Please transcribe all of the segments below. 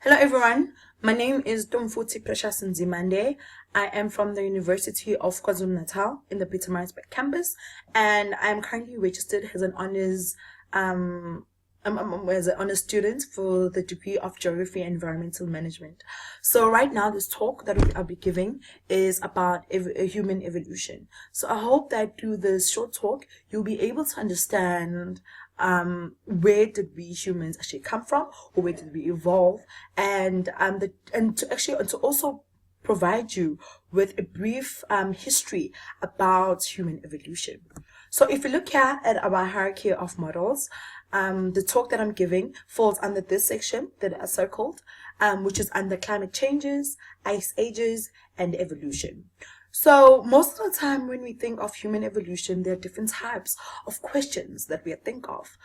Hello everyone, my name is Ntombi Nzimande. I am from the University of KwaZulu-Natal in the Pietermaritzburg campus, and I'm currently registered as an honors as an honors student for the degree of Geography and Environmental Management. So right now, this talk that I'll be giving is about human evolution. So I hope that through this short talk, you'll be able to understand where did we humans actually come from, or where did we evolve, and to also provide you with a brief history about human evolution. So if you look here at our hierarchy of models, the talk that I'm giving falls under this section that I circled, which is under climate changes, ice ages, and evolution. So most of the time when we think of human evolution, there are different types of questions that we think of,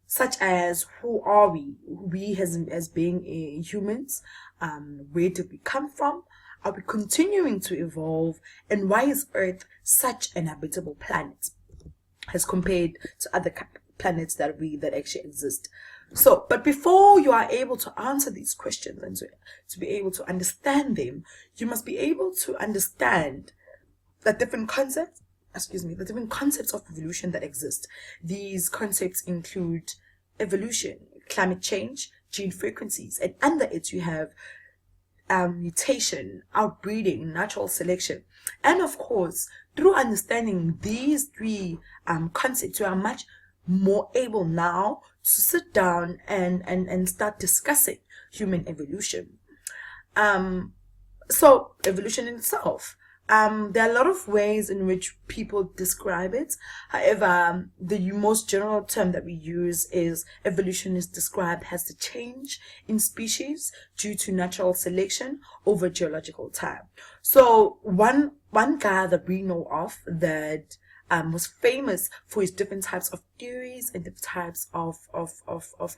such as who are we? We as being humans, where did we come from? Are we continuing to evolve? And why is Earth such an habitable planet as compared to other planets that actually exist? So, but before you are able to answer these questions and to be able to understand them, you must be able to understand the different concepts, the different concepts of evolution that exist. These concepts include evolution, climate change, gene frequencies, and under it you have mutation, outbreeding, natural selection. And of course, through understanding these three concepts, you are much more able now to sit down and start discussing human evolution. So evolution in itself. There are a lot of ways in which people describe it. However, the most general term that we use is evolution is described as the change in species due to natural selection over geological time. So one guy that we know of that was famous for his different types of theories and different types of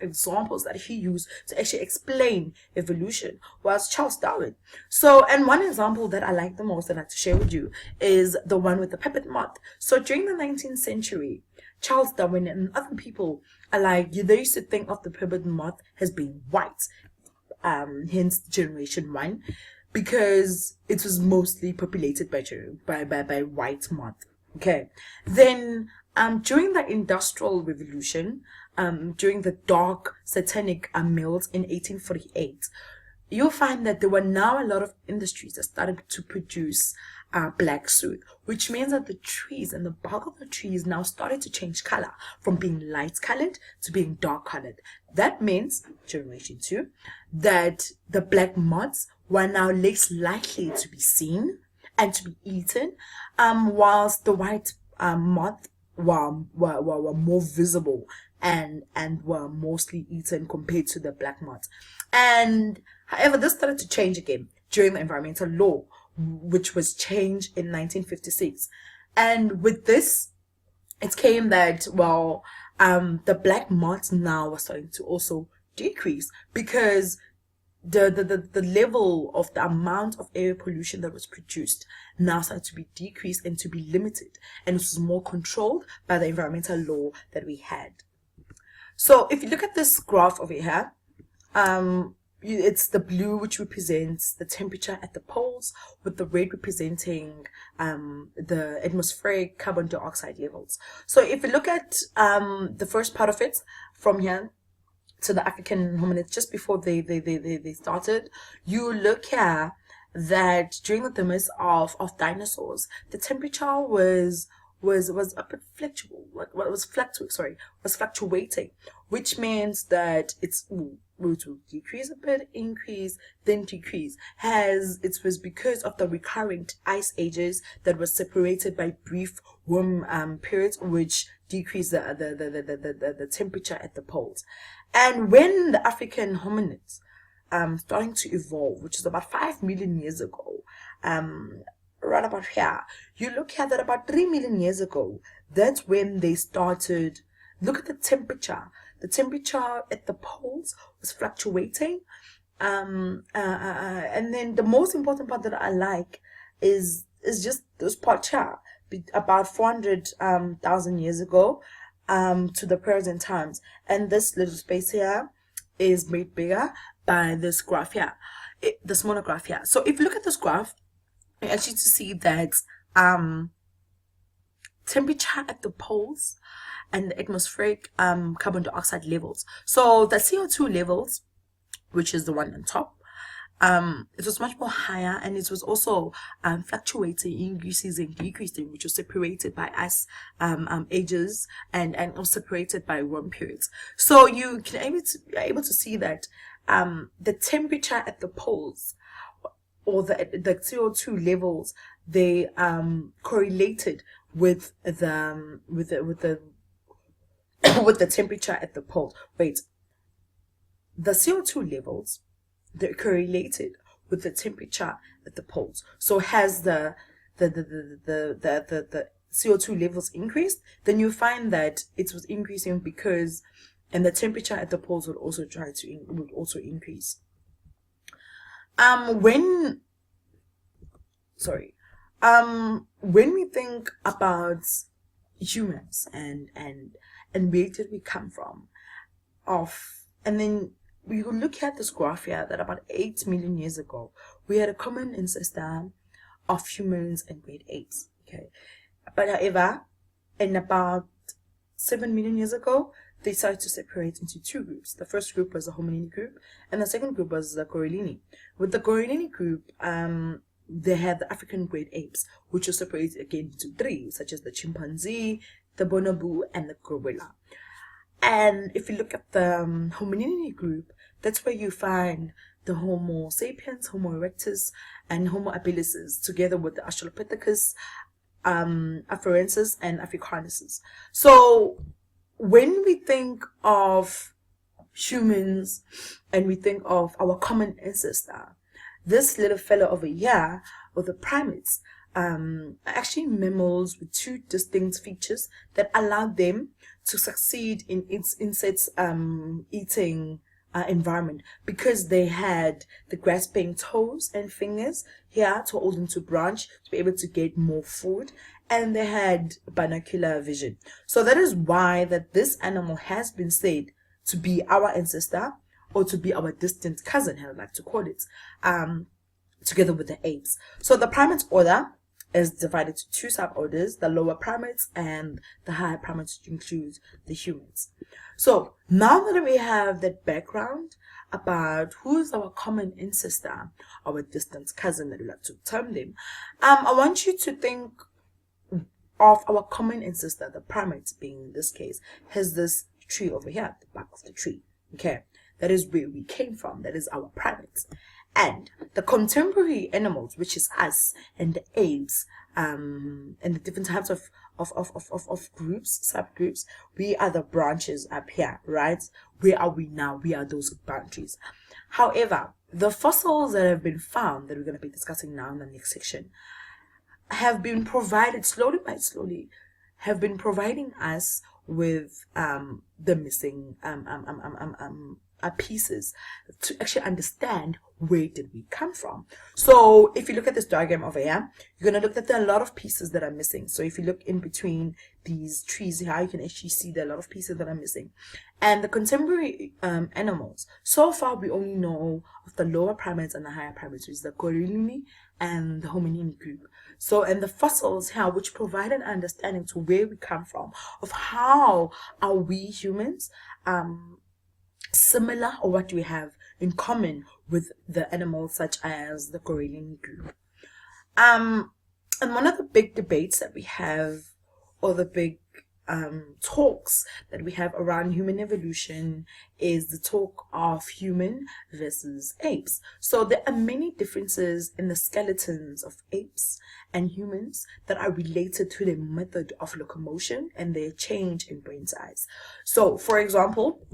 examples that he used to actually explain evolution was Charles Darwin. So, and one example that I like the most that I'd like to share with you is the one with the peppered moth. So during the 19th century, Charles Darwin and other people they used to think of the peppered moth as being white, hence generation 1, because it was mostly populated by white moth. Okay, then during the Industrial Revolution, during the dark satanic mills in 1848, you'll find that there were now a lot of industries that started to produce black soot, which means that the trees and the bark of the trees now started to change color from being light colored to being dark colored. That means, generation 2, that the black moths were now less likely to be seen and to be eaten, whilst the white moth were more visible and were mostly eaten compared to the black moths. And however, this started to change again during the environmental law, which was changed in 1956. And with this, it came that the black moths now were starting to also decrease because the level of the amount of air pollution that was produced now started to be decreased and to be limited, and it was more controlled by the environmental law that we had. So if you look at this graph over here, it's the blue which represents the temperature at the poles, with the red representing the atmospheric carbon dioxide levels. So if you look at the first part of it from here to the African hominids, just before they started, you look here that during the demise of dinosaurs, the temperature was a bit fluctuating, which means that it will decrease a bit, increase, then decrease. It was because of the recurrent ice ages that was separated by brief warm periods, which decreased the temperature at the poles. And when the African hominids starting to evolve, which is about 5 million years ago, right about here, you look here that about 3 million years ago, that's when they started. Look at the temperature. The temperature at the poles was fluctuating. And then the most important part that I like is just this part here, about 400,000 years ago to the present times. And this little space here is made bigger by this graph here, the smaller graph here. So if you look at this graph, you actually see that temperature at the poles and the atmospheric carbon dioxide levels. So the CO2 levels, which is the one on top, it was much more higher, and it was also fluctuating, increases and decreasing, which was separated by ice ages and also separated by warm periods. So you can able to see that the temperature at the poles, or the CO2 levels, they correlated with the with the temperature at the poles. Wait, the CO2 levels, they're correlated with the temperature at the poles. So has the CO2 levels increased, then you find that it was increasing because, and the temperature at the poles would also increase. When we think about humans and where did we come from, and then we will look at this graph here, that about 8 million years ago we had a common ancestor of humans and great apes. Okay, but however, in about 7 million years ago, they started to separate into two groups. The first group was the hominini group, and the second group was the gorillini. With the gorillini group, they had the African great apes, which were separated again into three, such as the chimpanzee, the bonobo, and the gorilla. And if you look at the hominini group, that's where you find the Homo sapiens, Homo erectus, and Homo habilis, together with the Australopithecus, Afarensis, and Africanus. So when we think of humans and we think of our common ancestor, this little fellow over here, or the primates, are actually mammals with two distinct features that allow them to succeed in insects eating environment, because they had the grasping toes and fingers here to hold them to branch to be able to get more food, and they had binocular vision. So that is why that this animal has been said to be our ancestor, or to be our distant cousin, I would like to call it, together with the apes. So the primates order is divided to two suborders, the lower primates and the higher primates, which include the humans. So now that we have that background about who is our common ancestor, our distant cousin, that we like to term them, I want you to think of our common ancestor, the primates being, in this case, has this tree over here at the back of the tree. Okay, that is where we came from. That is our primates. And the contemporary animals, which is us and the apes, and the different types of groups, subgroups, we are the branches up here, right? Where are we now? We are those boundaries. However, the fossils that have been found, that we're going to be discussing now in the next section, have been provided slowly by slowly, have been providing us with the missing pieces to actually understand where did we come from. So if you look at this diagram over here, you're going to look that there are a lot of pieces that are missing. So if you look in between these trees here, you can actually see there are a lot of pieces that are missing. And the contemporary animals, so far we only know of the lower primates and the higher primates, which is the gorillini and the hominini group. So, and the fossils here, which provide an understanding to where we come from, of how are we humans similar, or what do we have in common with the animals such as the gorillini group. And one of the big debates that we have, or the big talks that we have around human evolution, is the talk of human versus apes. So there are many differences in the skeletons of apes and humans that are related to the method of locomotion and their change in brain size. So for example,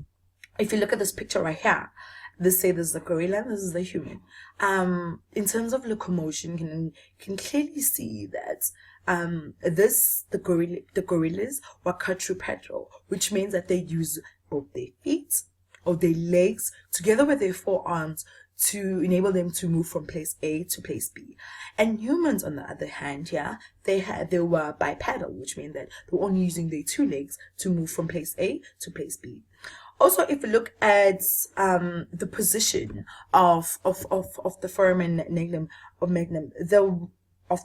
if you look at this picture right here, this is the gorilla, this is the human. In terms of locomotion, you can clearly see that the gorillas were quadrupedal, which means that they use both their feet or their legs together with their forearms to enable them to move from place A to place B. And humans, on the other hand, they were bipedal, which means that they were only using their two legs to move from place A to place B. Also, if you look at the position of the foramen magnum, of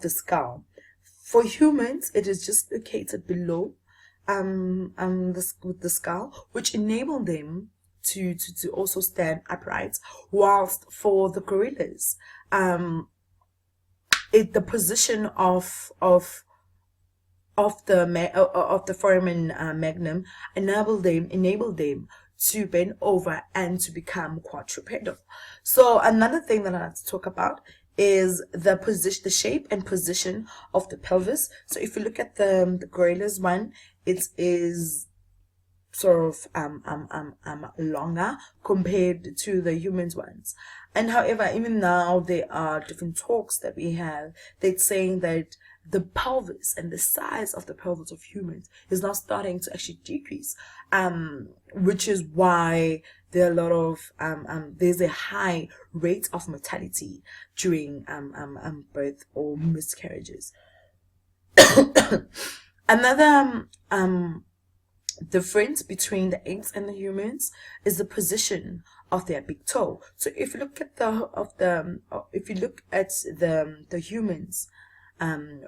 the skull. For humans, it is just located below with the skull, which enable them to also stand upright. Whilst for the gorillas, the position of the foramen magnum enable them to bend over and to become quadrupedal. So another thing that I like to talk about is the position, the shape and position of the pelvis. So if you look at the gorillas one, it is sort of longer compared to the humans ones. And however, even now there are different talks that we have that's saying that the pelvis and the size of the pelvis of humans is now starting to actually decrease, which is why there are a lot of there's a high rate of mortality during birth or miscarriages. Another difference between the apes and the humans is the position of their big toe. So if you look at the humans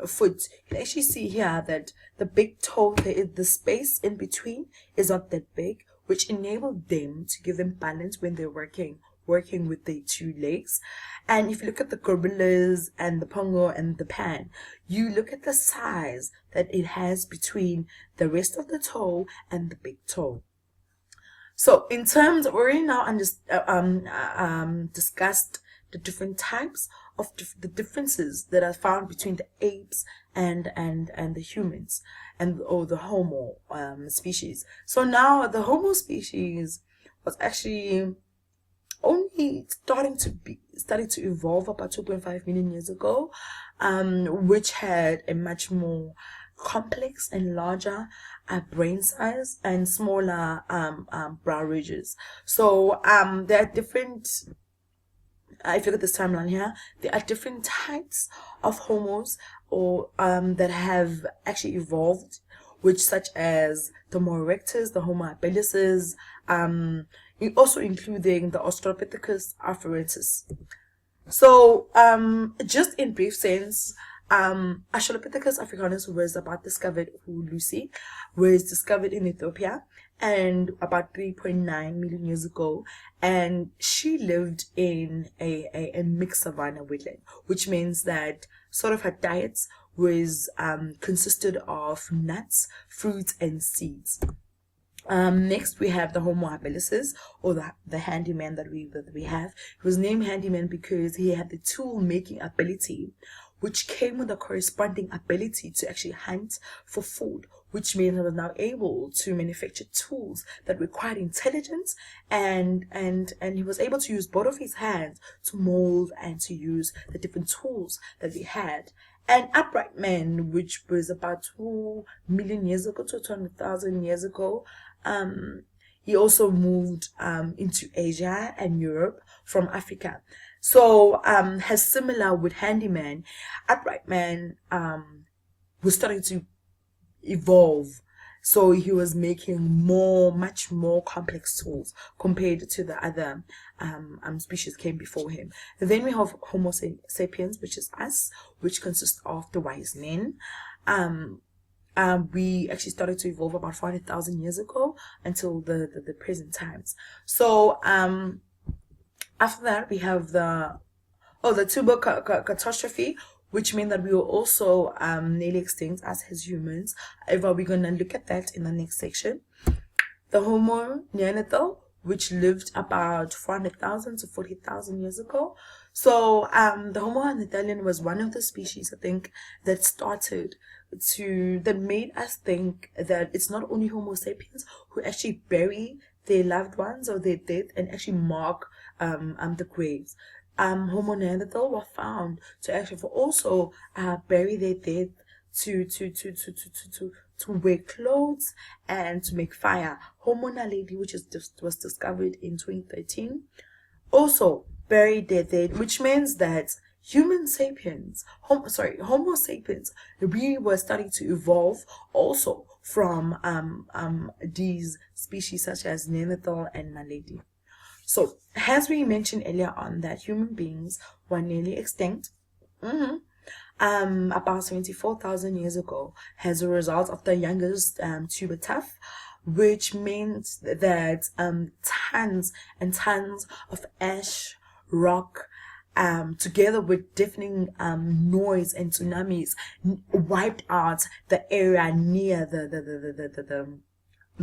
foot, you can actually see here that the big toe, the space in between is not that big, which enabled them to give them balance when they're working with the two legs. And if you look at the gorillas and the pongo and the pan, you look at the size that it has between the rest of the toe and the big toe. So in terms, we already now discussed the different types of the differences that are found between the apes and the humans or the Homo species. So now the Homo species was actually only starting to evolve about 2.5 million years ago, which had a much more complex and larger brain size and smaller brow ridges. So there are different, if you look at this timeline here, there are different types of homos or that have actually evolved, which such as the Homo erectus, the Homo habilis, also including the Australopithecus afarensis. So just in brief sense, Australopithecus africanus was discovered in Ethiopia and about 3.9 million years ago, and she lived in a mixed savanna wetland, which means that sort of her diets was consisted of nuts, fruits, and seeds. Next we have the Homo habilis, or the handyman that we have. He was named handyman because he had the tool making ability, which came with a corresponding ability to actually hunt for food, which means he was now able to manufacture tools that required intelligence, and he was able to use both of his hands to mold and to use the different tools that he had. An upright man, which was about 2 million years ago to 200,000 years ago, he also moved into Asia and Europe from Africa. So has similar with handyman, upright man was starting to evolve. So he was making much more complex tools compared to the other species came before him. Then we have Homo sapiens, which is us, which consists of the wise men. We actually started to evolve about 400,000 years ago until the present times. So after that we have the tuber catastrophe, which means that we were also nearly extinct as humans. However, we're going to look at that in the next section. The Homo neanderthal, which lived about 400,000 to 40,000 years ago. So the Homo neanderthalian was one of the species, I think, that made us think that it's not only Homo sapiens who actually bury their loved ones or their dead and actually mark the graves. Homo neanderthal were found to actually also bury their dead, to wear clothes and to make fire. Homo naledi, which was discovered in 2013, also buried their dead, which means that Homo sapiens, we were starting to evolve also from these species such as Neanderthal and Naledi. So, as we mentioned earlier on, that human beings were nearly extinct. About 74,000 years ago, as a result of the youngest tuber tuff, which means that tons and tons of ash, rock, together with deafening noise and tsunamis, wiped out the area near the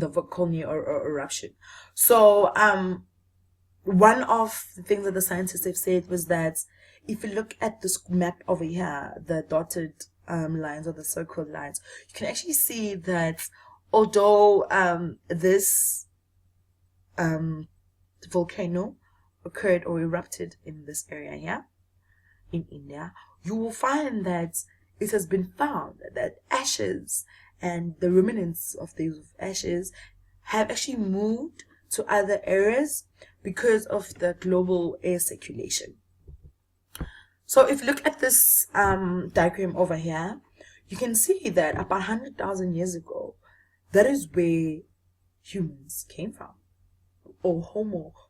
volcano or eruption. So one of the things that the scientists have said was that if you look at this map over here, the dotted lines or the circled lines, you can actually see that although this volcano occurred or erupted in this area here in India, you will find that it has been found that ashes and the remnants of these ashes have actually moved to other areas because of the global air circulation. So if you look at this diagram over here, you can see that about 100,000 years ago, that is where humans came from, or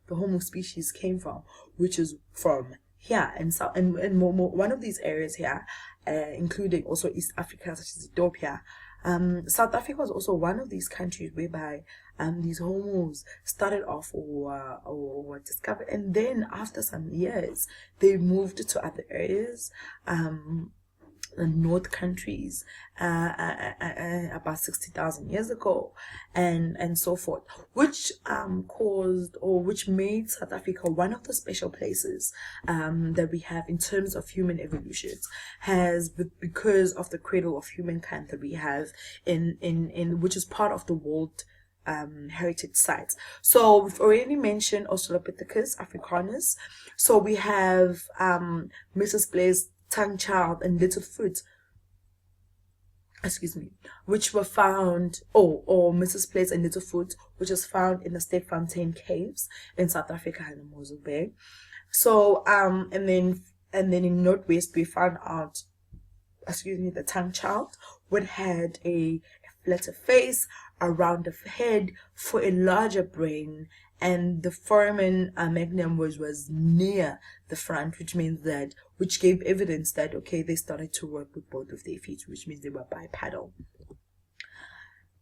the Homo species came from, which is from here. And so, and one of these areas here, including also East Africa, such as Ethiopia. South Africa was also one of these countries whereby these homos started off or were discovered, and then after some years they moved to other areas, the North countries, about 60,000 years ago, and so forth, which caused, or which made South Africa one of the special places that we have in terms of human evolution, because of the cradle of humankind that we have in which is part of the World Heritage Sites. So we've already mentioned Australopithecus africanus. So we have Mrs. Blair's tongue child and little foot, which were found, or Mrs. Place and Littlefoot, which is found in the Fontaine caves in South Africa and the Mosel Bay. So and then in Northwest we found out, the tongue child, which had a flatter face, a rounder head for a larger brain, and the foramen magnum was near the front, which gave evidence that they started to work with both of their feet, which means they were bipedal.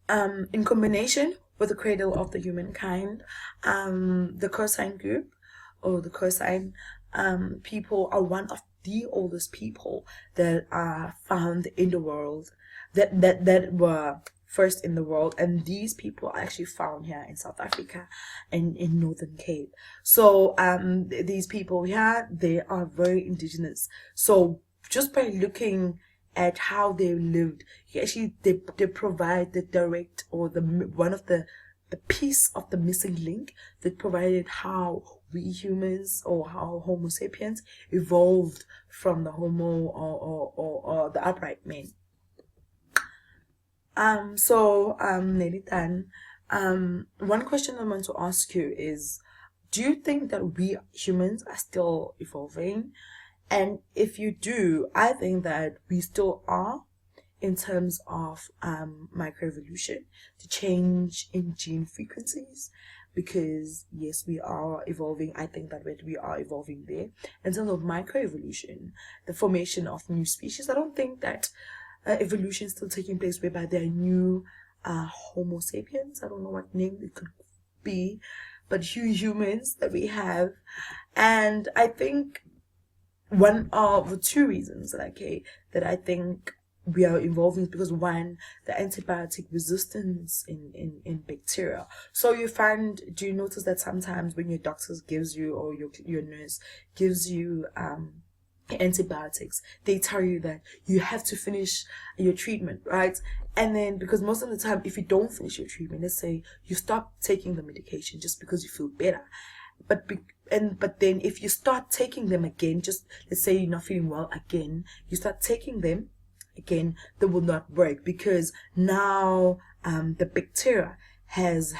In combination with the cradle of the humankind, the Cosine group, or the Cosine people, are one of the oldest people that are found in the world, that were first in the world, and these people are actually found here in South Africa and in Northern Cape. So these people here, they are very indigenous. So just by looking at how they lived, they provide the direct, or the piece of the missing link that provided how we humans, or how Homo sapiens evolved from the Homo or the upright man. Nearly done. One question I want to ask you is, do you think that we humans are still evolving? And if you do, I think that we still are, in terms of microevolution, the change in gene frequencies, because yes, we are evolving. I think that we are evolving there. In terms of microevolution, the formation of new species, I don't think that evolution is still taking place whereby there are new Homo sapiens. I don't know what name it could be, but humans that we have. And I think one of the two reasons that I think we are evolving is because, one, the antibiotic resistance in bacteria. So do you notice that sometimes when your doctor gives you, or your nurse gives you antibiotics, they tell you that you have to finish your treatment, right? And then, because most of the time, if you don't finish your treatment, let's say you stop taking the medication just because you feel better, but then if you start taking them again, just let's say you're not feeling well again, you start taking them again, they will not work, because now the bacteria has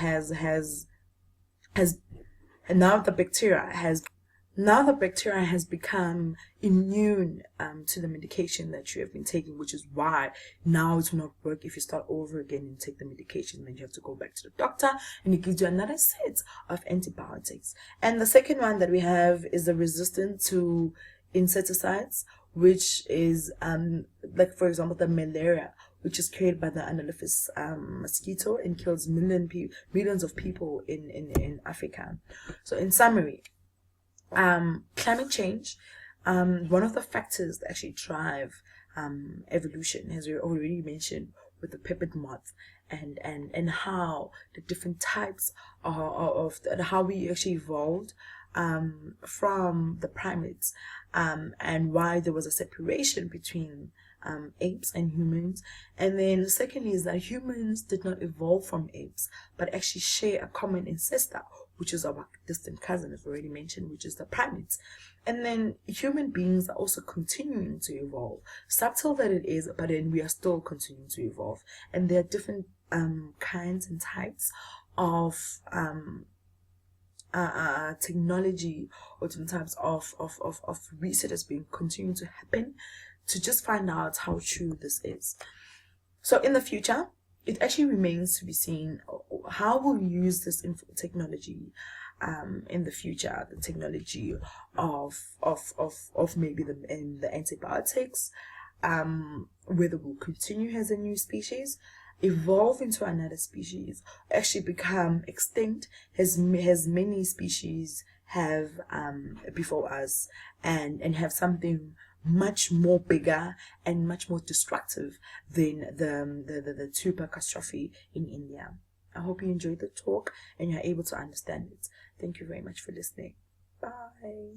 Now the bacteria has become immune to the medication that you have been taking, which is why now it will not work if you start over again and take the medication. Then you have to go back to the doctor and he gives you another set of antibiotics. And the second one that we have is the resistance to insecticides, which is like, for example, the malaria, which is carried by the Anopheles mosquito and kills millions of people in Africa. So in summary, climate change, one of the factors that actually drive evolution, as we already mentioned with the pipid moth, and how the different types of how we actually evolved from the primates, and why there was a separation between apes and humans. And then secondly is that humans did not evolve from apes, but actually share a common ancestor, which is our distant cousin, as already mentioned, which is the primates. And then human beings are also continuing to evolve. Subtle that it is, but then we are still continuing to evolve. And there are different kinds and types of technology, or different types of research that's been continuing to happen to just find out how true this is. So in the future, it actually remains to be seen how we'll use this technology in the future. The technology of maybe the antibiotics, whether we'll continue as a new species, evolve into another species, actually become extinct as many species have before us, and have something much more bigger and much more destructive than the tuber catastrophe in India. I hope you enjoyed the talk and you're able to understand it. Thank you very much for listening. Bye.